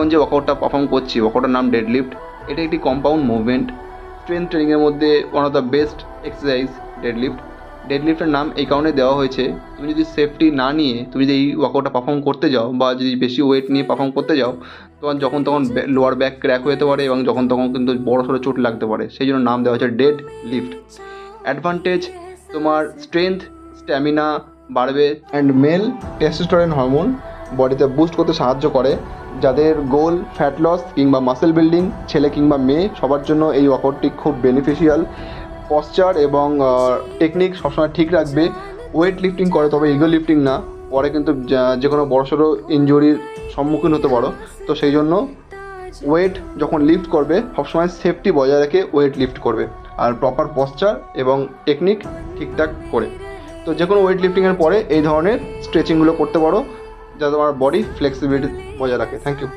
এখন যে ওয়ার্কআউটটা পারফর্ম করছি, ওয়ার্কআউটের নাম ডেড লিফট। এটা একটি কম্পাউন্ড মুভমেন্ট, স্ট্রেংথ ট্রেনিংয়ের মধ্যে one of the best exercise dead lift. Dead লিফটের নাম এই কারণে দেওয়া হয়েছে, তুমি যদি সেফটি না নিয়ে তুমি যদি এই ওয়ার্কআউটটা পারফর্ম করতে যাও বা যদি বেশি ওয়েট নিয়ে পারফর্ম করতে যাও, তোমার যখন তখন লোয়ার ব্যাক ক্র্যাক হয়ে যেতে পারে এবং যখন তখন কিন্তু বড় সড়ো চোট লাগতে পারে। সেই জন্য নাম দেওয়া হয়েছে ডেড লিফট। অ্যাডভান্টেজ, তোমার স্ট্রেংথ, স্ট্যামিনা বাড়বে অ্যান্ড মেল টেস্টোস্টেরন হরমোন বডিতে বুস্ট করতে সাহায্য করে। যাদের গোল ফ্যাট লস কিংবা মাসেল বিল্ডিং, ছেলে কিংবা মেয়ে, সবার জন্য এই ওয়ার্কআউটটি খুব বেনিফিশিয়াল। পশ্চার এবং টেকনিক সবসময় ঠিক রাখবে। ওয়েট লিফটিং করে, তবে ইগো লিফটিং না, পরে কিন্তু যে কোনো বড়সড় ইনজুরির সম্মুখীন হতে পারো। তো সেই জন্য ওয়েট যখন লিফট করবে সবসময় সেফটি বজায় রেখে ওয়েট লিফট করবে, আর প্রপার পশ্চার এবং টেকনিক ঠিকঠাক করে। তো যে কোনো ওয়েট লিফটিংয়ের পরে এই ধরনের স্ট্রেচিংগুলো করতে পারো, যাতে তোমার বডি ফ্লেক্সিবিলিটি বজায় রাখে। Thank you.